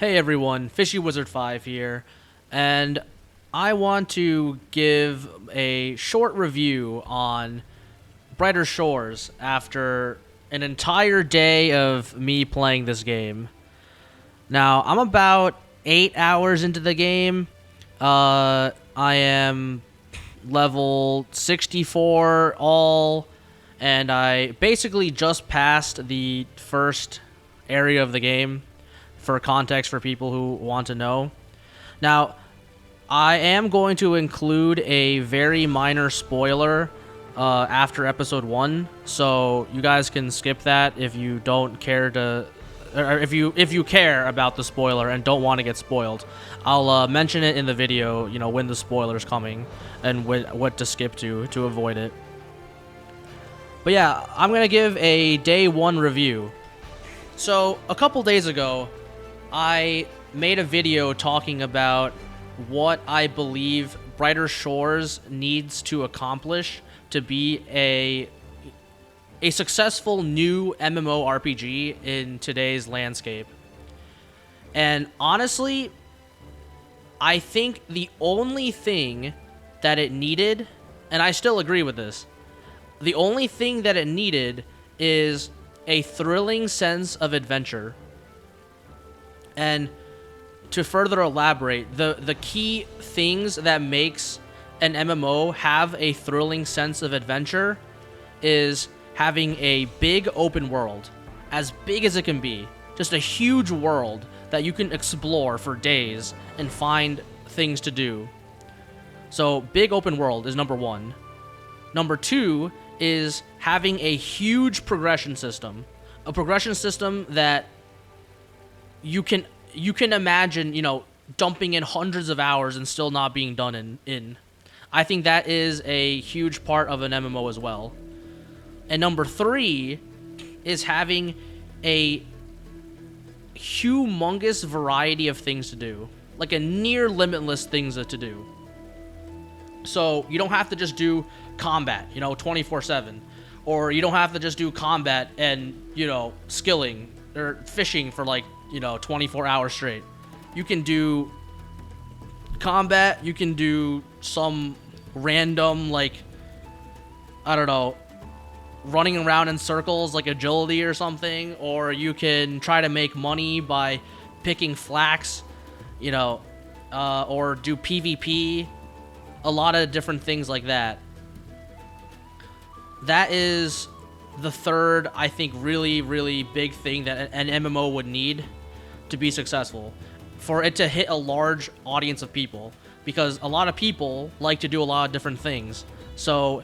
Hey everyone, Fishy Wizard 5 here, and I want to give a short review on Brighter Shores after an entire day of me playing this game. Now, I'm about 8 hours into the game. I am level 64 all, and I basically just passed the first area of the game. For context for people who want to know. Now, I am going to include a very minor spoiler after episode 1, so you guys can skip that if you don't care to, or if you care about the spoiler and don't want to get spoiled. I'll mention it in the video, when the spoiler's coming and what to skip to avoid it. But yeah, I'm gonna give a day 1 review. So a couple days ago, I made a video talking about what I believe Brighter Shores needs to accomplish to be a successful new MMORPG in today's landscape. And honestly, I think the only thing that it needed, and I still agree with this, the only thing that it needed is a thrilling sense of adventure. And to further elaborate, the key things that makes an MMO have a thrilling sense of adventure is having a big open world, as big as it can be. Just a huge world that you can explore for days and find things to do. So big open world is number 1. Number 2 is having a huge progression system. A progression system that you can imagine, dumping in hundreds of hours and still not being done in. I think that is a huge part of an MMO as well. And number 3 is having a humongous variety of things to do. Like a near limitless things to do. So you don't have to just do combat, 24/7. Or you don't have to just do combat and, skilling or fishing for 24 hours straight. You can do combat, you can do some random, I don't know, running around in circles like agility or something, or you can try to make money by picking flax, or do PvP, a lot of different things like that. That is the third, I think, really, really big thing that an MMO would need to be successful, for it to hit a large audience of people, because a lot of people like to do a lot of different things. So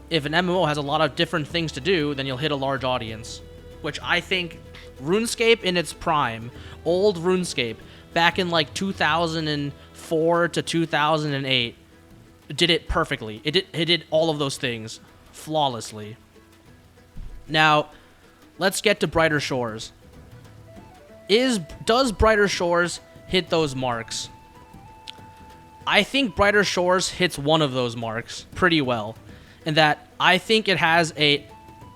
if an MMO has a lot of different things to do, then you'll hit a large audience, which I think Runescape in its prime, old Runescape, back in 2004 to 2008, did it perfectly. It did all of those things flawlessly. Now, let's get to Brighter Shores. Does Brighter Shores hit those marks? I think Brighter Shores hits one of those marks pretty well, in that I think it has a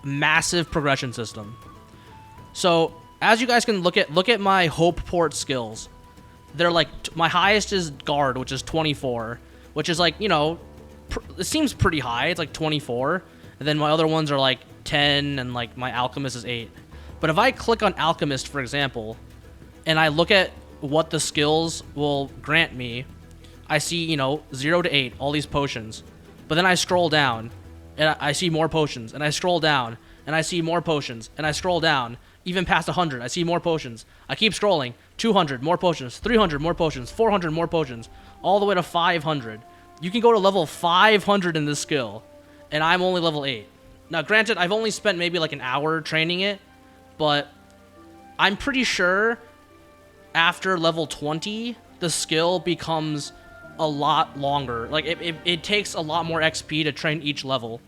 massive progression system. So, as you guys can look at my Hope Port skills. They're my highest is Guard, which is 24, which is it seems pretty high. It's 24, and then my other ones are 10, and my Alchemist is 8. But if I click on Alchemist, for example, and I look at what the skills will grant me, I see, 0 to 8, all these potions. But then I scroll down, and I see more potions, and I scroll down, and I see more potions, and I scroll down, even past 100, I see more potions. I keep scrolling, 200, more potions, 300, more potions, 400, more potions, all the way to 500. You can go to level 500 in this skill, and I'm only level 8. Now, granted, I've only spent maybe an hour training it, but I'm pretty sure after level 20, the skill becomes a lot longer. It takes a lot more XP to train each level.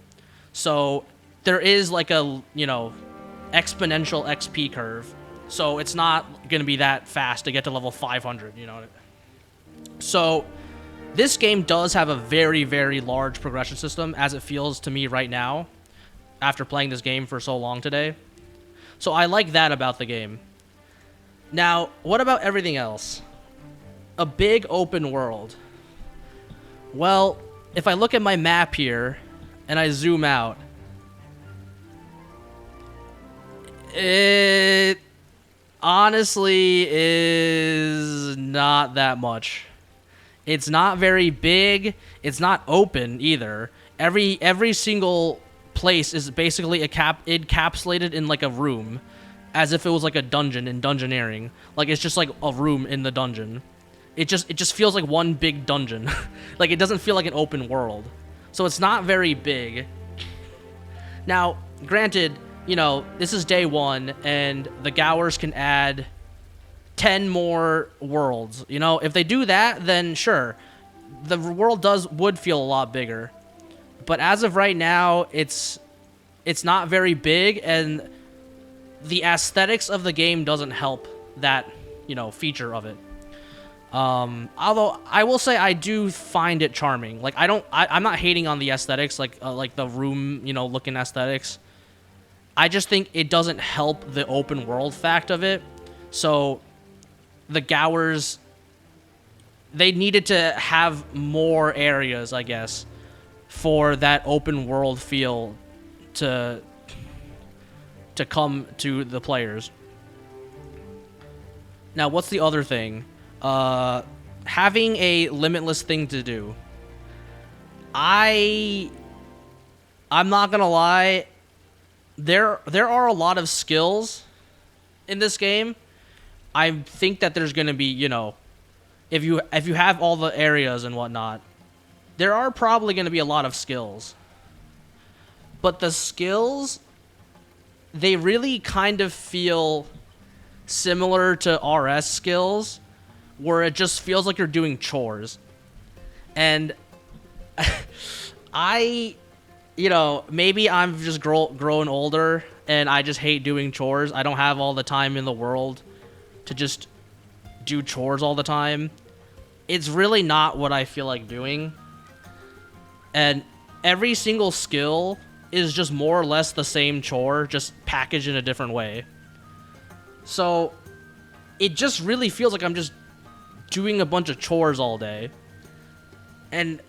So there is a, exponential XP curve. So it's not going to be that fast to get to level 500, So this game does have a very, very large progression system, as it feels to me right now, after playing this game for so long today. So I like that about the game. Now, what about everything else? A big open world. Well, if I look at my map here and I zoom out, it honestly is not that much. It's not very big. It's not open either. Every single place is basically encapsulated in like a room, as if it was like a dungeon in dungeoneering. Like it's just like a room in the dungeon. It just feels like one big dungeon. Like it doesn't feel like an open world. So it's not very big. Now, granted, you know, this is day 1 and the Gowers can add 10 more worlds. You know, if they do that, then sure. The world would feel a lot bigger. But as of right now, it's not very big, and the aesthetics of the game doesn't help that, you know, feature of it. Although I will say I do find it charming. Like I'm not hating on the aesthetics, like the room, you know, looking aesthetics. I just think it doesn't help the open world fact of it. So the Gowers, they needed to have more areas, I guess, for that open world feel to come to the players. Now, what's the other thing? Having a limitless thing to do. I'm not gonna lie, there are a lot of skills in this game. I think that there's gonna be, you know, if you have all the areas and whatnot, there are probably gonna be a lot of skills. But the skills, they really kind of feel similar to RS skills, where it just feels like you're doing chores. And you know, maybe I'm just growing older and I just hate doing chores. I don't have all the time in the world to just do chores all the time. It's really not what I feel like doing. And every single skill is just more or less the same chore, just packaged in a different way. So it just really feels like I'm just doing a bunch of chores all day. And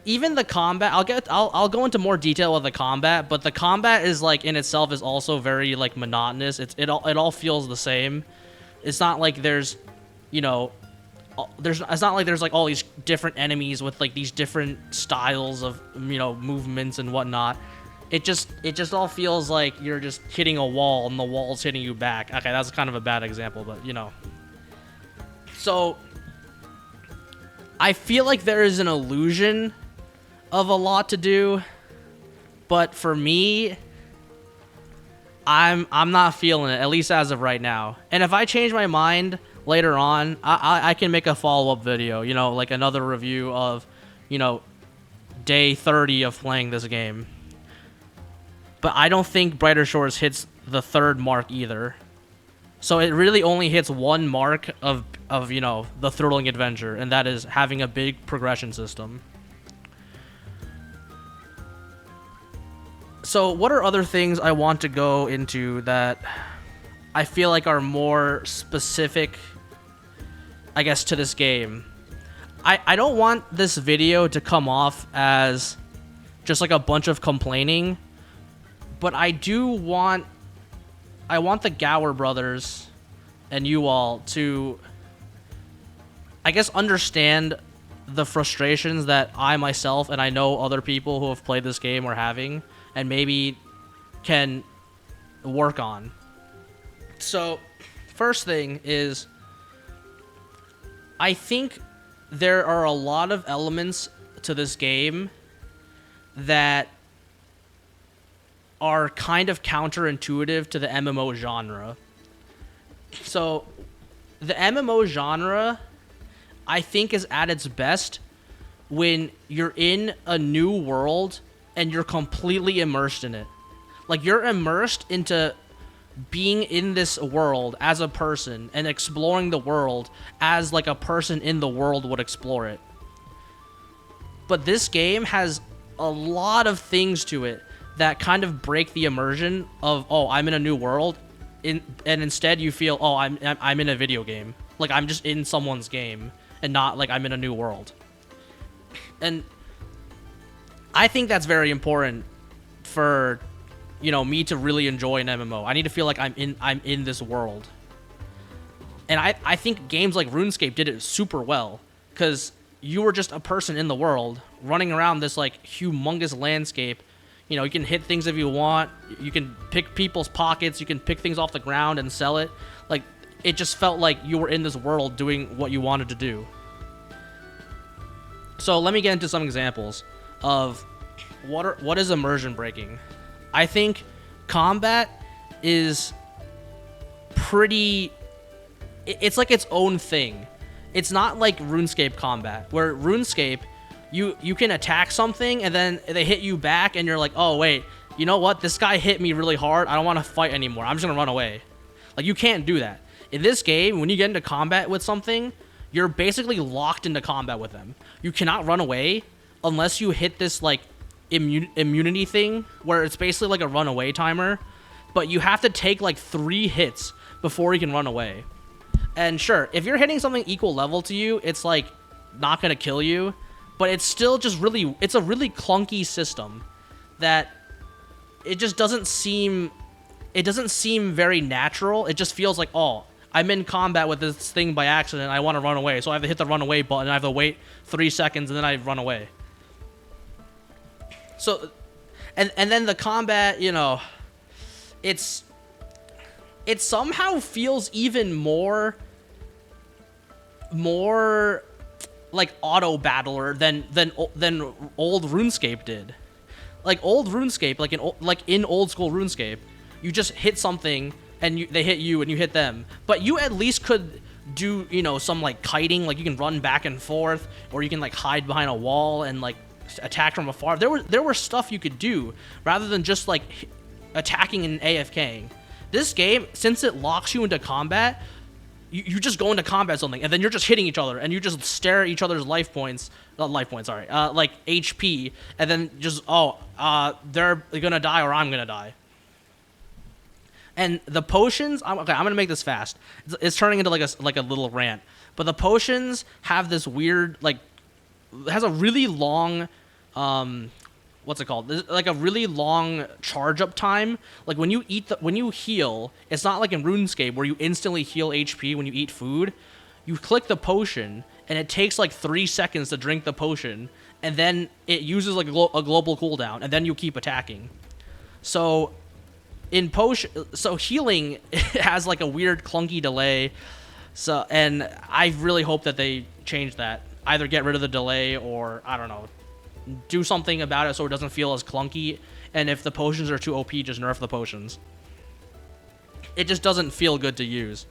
even the combat, I'll go into more detail with the combat, but the combat is like in itself is also very like monotonous. It all feels the same. It's not like there's, you know, it's not like there's like all these different enemies with like these different styles of, you know, movements and whatnot. It just all feels like you're just hitting a wall and the wall's hitting you back. Okay, that's kind of a bad example, but you know. So I feel like there is an illusion of a lot to do, but for me, I'm not feeling it, at least as of right now. And if I change my mind later on, I can make a follow-up video, you know, like another review of, you know, day 30 of playing this game. But I don't think Brighter Shores hits the 3rd mark either. So it really only hits one mark of you know, the thrilling adventure, and that is having a big progression system. So what are other things I want to go into that I feel like are more specific, I guess, to this game? I don't want this video to come off as just like a bunch of complaining, but I want the Gower brothers and you all to, I guess, understand the frustrations that I myself and I know other people who have played this game are having, and maybe can work on. So, first thing is, I think there are a lot of elements to this game that are kind of counterintuitive to the MMO genre. So, the MMO genre, I think, is at its best when you're in a new world and you're completely immersed in it. Like, you're immersed into being in this world as a person and exploring the world as like a person in the world would explore it. But this game has a lot of things to it that kind of break the immersion of, oh, I'm in a new world, and instead you feel, oh, I'm in a video game, like I'm just in someone's game and not like I'm in a new world. And I think that's very important for, you know, me to really enjoy an MMO. I need to feel like I'm in this world. And I think games like RuneScape did it super well, because you were just a person in the world running around this like humongous landscape. You know, you can hit things if you want. You can pick people's pockets. You can pick things off the ground and sell it. Like, it just felt like you were in this world doing what you wanted to do. So let me get into some examples of what is immersion breaking. I think combat is pretty... It's like its own thing. It's not like RuneScape combat, where RuneScape, you can attack something and then they hit you back and you're like, oh wait, you know what? This guy hit me really hard. I don't want to fight anymore. I'm just gonna run away. Like, you can't do that. In this game, when you get into combat with something, you're basically locked into combat with them. You cannot run away unless you hit this like immunity thing where it's basically like a runaway timer, but you have to take like 3 hits before you can run away. And sure, if you're hitting something equal level to you, it's like not gonna kill you, but it's still just really, it's a really clunky system that it just doesn't seem very natural. It just feels like, oh, I'm in combat with this thing by accident, I want to run away, so I have to hit the run away button, I have to wait 3 seconds, and then I run away. So, and then the combat, you know, it somehow feels even more like auto battler than old RuneScape did. Like old RuneScape, like in old school RuneScape, you just hit something and they hit you and you hit them. But you at least could do, you know, some like kiting, like you can run back and forth, or you can like hide behind a wall and like attack from afar. There were stuff you could do rather than just like attacking and AFKing. This game, since it locks you into combat, you just go into combat with something, and then you're just hitting each other, and you just stare at each other's like HP, and then just, they're gonna die or I'm gonna die. And the potions, I'm gonna make this fast. It's turning into like a little rant, but the potions have this weird, like, it has a really long, what's it called? There's like a really long charge up time. Like when you heal, it's not like in RuneScape where you instantly heal HP when you eat food. You click the potion and it takes like 3 seconds to drink the potion, and then it uses like a global cooldown, and then you keep attacking. So healing has like a weird clunky delay. So, and I really hope that they change that. Either get rid of the delay or, I don't know, do something about it so it doesn't feel as clunky. And if the potions are too OP, just nerf the potions. It just doesn't feel good to use.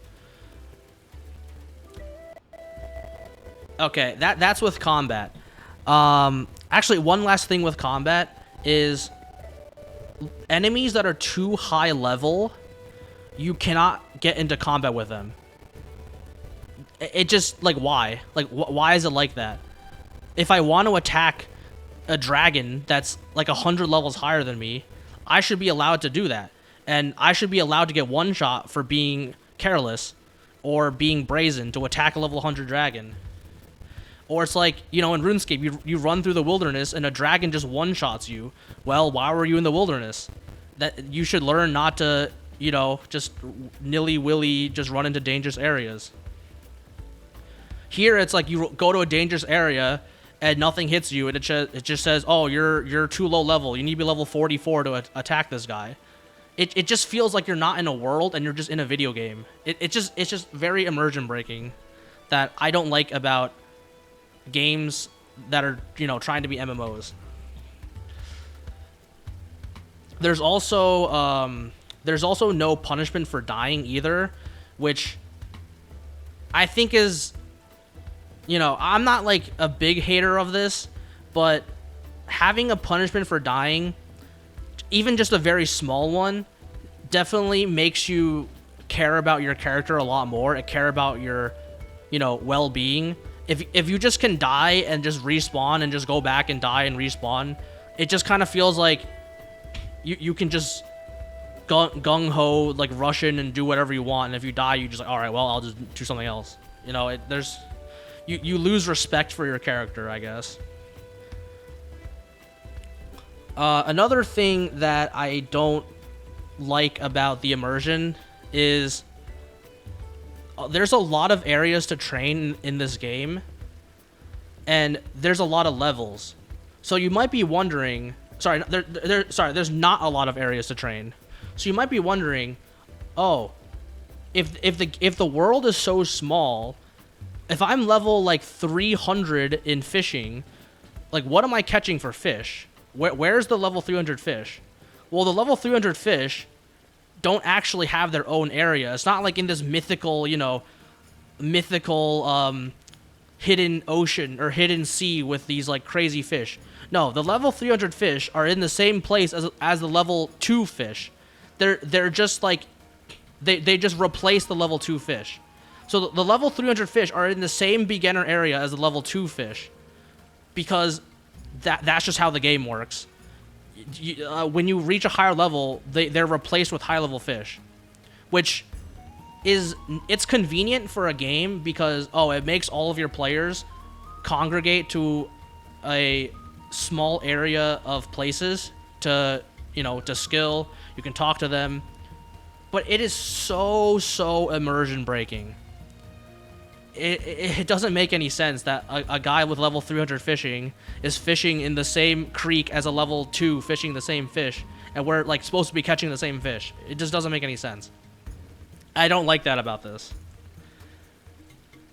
Okay, that's with combat. Actually, one last thing with combat is enemies that are too high level, you cannot get into combat with them. It just, like, why? Like, why is it like that? If I want to attack a dragon that's like 100 levels higher than me, I should be allowed to do that. And I should be allowed to get one shot for being careless or being brazen to attack a level 100 dragon. Or it's like, you know, in RuneScape, you run through the wilderness and a dragon just one-shots you. Well, why were you in the wilderness? That you should learn not to, you know, just nilly-willy just run into dangerous areas. Here, it's like you go to a dangerous area and nothing hits you, and it just says, oh, you're too low level. You need to be level 44 to attack this guy. It just feels like you're not in a world and you're just in a video game. It's just very immersion breaking that I don't like about games that are, you know, trying to be MMOs. There's also no punishment for dying either, which I think is, you know, I'm not like a big hater of this, but having a punishment for dying, even just a very small one, definitely makes you care about your character a lot more and care about your, you know, well-being. If you just can die and just respawn and just go back and die and respawn, it just kind of feels like you can just gung ho like rush in and do whatever you want, and if you die, you just like, all right, well, I'll just do something else. You know, you lose respect for your character, I guess. Another thing that I don't like about the immersion is there's a lot of areas to train in this game, and there's a lot of levels. So you might be wondering, there's not a lot of areas to train. So you might be wondering, oh, if the world is so small, if I'm level like 300 in fishing, like what am I catching for fish? Where's the level 300 fish? Well, the level 300 fish don't actually have their own area. It's not like in this mythical, hidden ocean or hidden sea with these like crazy fish. No, the level 300 fish are in the same place as the level 2 fish. They're just like they just replace the level 2 fish. So the level 300 fish are in the same beginner area as the level 2 fish, because that's just how the game works. When you reach a higher level, they're replaced with high level fish, which it's convenient for a game because it makes all of your players congregate to a small area of places to skill. You can talk to them, but it is so immersion breaking. It doesn't make any sense that a guy with level 300 fishing is fishing in the same creek as a level 2 fishing the same fish, and we're like supposed to be catching the same fish. It just doesn't make any sense. I don't like that about this.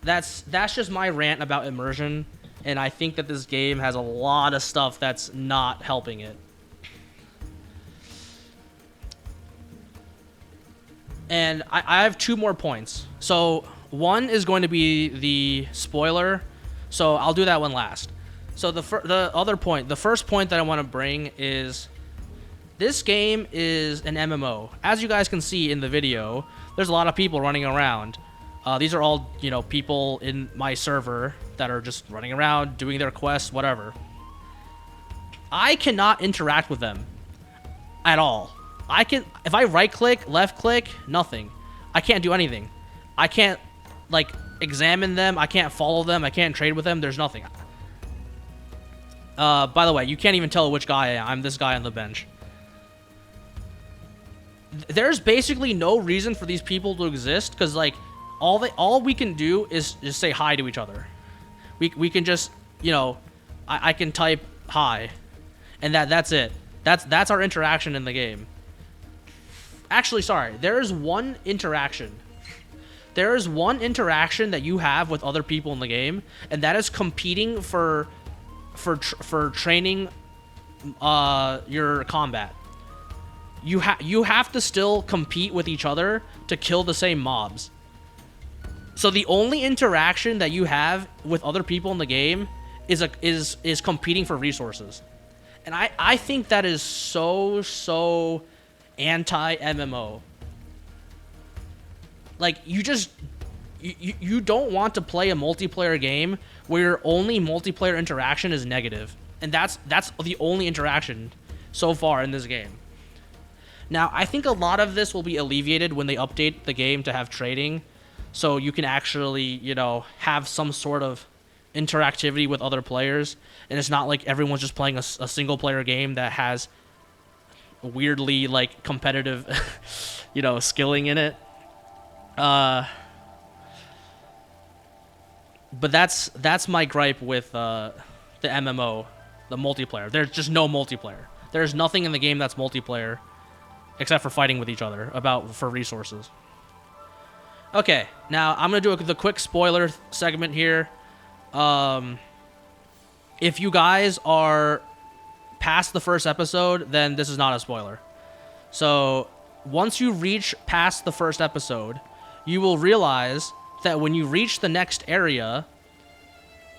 That's just my rant about immersion, and I think that this game has a lot of stuff that's not helping it. And I have 2 more points. So one is going to be the spoiler, so I'll do that one last. So the other point, the first point that I want to bring is this game is an MMO. As you guys can see in the video, there's a lot of people running around. These are all, people in my server that are just running around, doing their quests, whatever. I cannot interact with them at all. If I right-click, left-click, nothing. I can't do anything. I can't, examine them. I can't follow them. I can't trade with them. There's nothing. By the way, you can't even tell which guy I am. I'm this guy on the bench. There's basically no reason for these people to exist, because, all we can do is just say hi to each other. We can just, I can type hi, and that's it. That's our interaction in the game. Actually, sorry. There is one interaction. There is one interaction that you have with other people in the game, and that is competing for training your combat. You have to still compete with each other to kill the same mobs. So the only interaction that you have with other people in the game is competing for resources. And I think that is so anti-MMO. You don't want to play a multiplayer game where your only multiplayer interaction is negative. And that's the only interaction so far in this game. Now, I think a lot of this will be alleviated when they update the game to have trading, so you can actually, have some sort of interactivity with other players, and it's not like everyone's just playing a single player game that has weirdly competitive skilling in it. But that's my gripe with the MMO, the multiplayer. There's just no multiplayer. There's nothing in the game that's multiplayer except for fighting with each other for resources. Okay, now I'm gonna do the quick spoiler segment here. If you guys are past the first episode, then this is not a spoiler. So once you reach past the first episode, you will realize that when you reach the next area,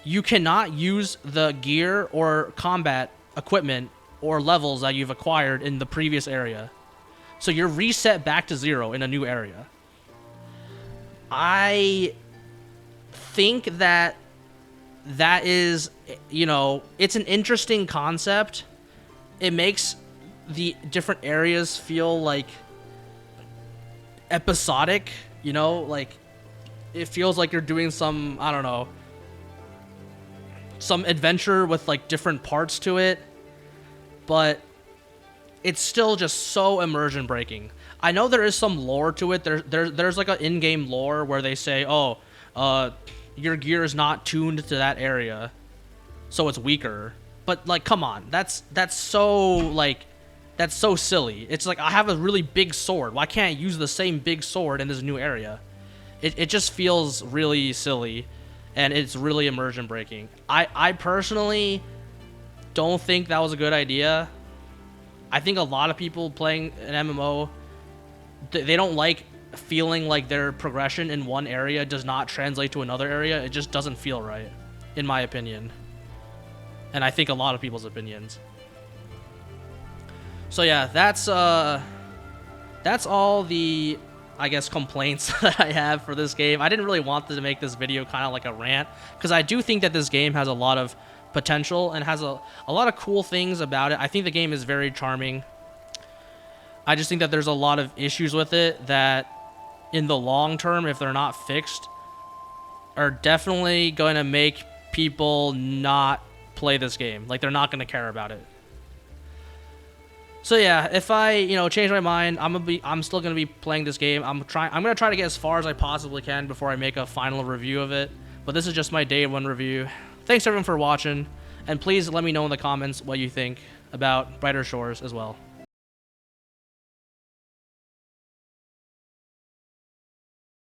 you cannot use the gear or combat equipment or levels that you've acquired in the previous area. So you're reset back to 0 in a new area. I think that is, it's an interesting concept. It makes the different areas feel like episodic, you know, like it feels like you're doing some, I don't know, some adventure with like different parts to it, but it's still just so immersion breaking. I know there is some lore to it. There's like an in-game lore where they say, oh, your gear is not tuned to that area, so it's weaker. But like, come on, that's so like, that's so silly. It's like I have a really big sword. Why can't I use the same big sword in this new area? It just feels really silly, and it's really immersion breaking. I personally don't think that was a good idea. I think a lot of people playing an MMO, they don't like feeling like their progression in one area does not translate to another area. It just doesn't feel right, in my opinion. And I think a lot of people's opinions. So yeah, that's all the, I guess, complaints that I have for this game. I didn't really want to make this video kind of like a rant, because I do think that this game has a lot of potential and has a lot of cool things about it. I think the game is very charming. I just think that there's a lot of issues with it that in the long term, if they're not fixed, are definitely going to make people not play this game. Like, they're not going to care about it. So yeah, if I, change my mind, I'm still gonna be playing this game. I'm gonna try to get as far as I possibly can before I make a final review of it. But this is just my day one review. Thanks everyone for watching, and please let me know in the comments what you think about Brighter Shores as well.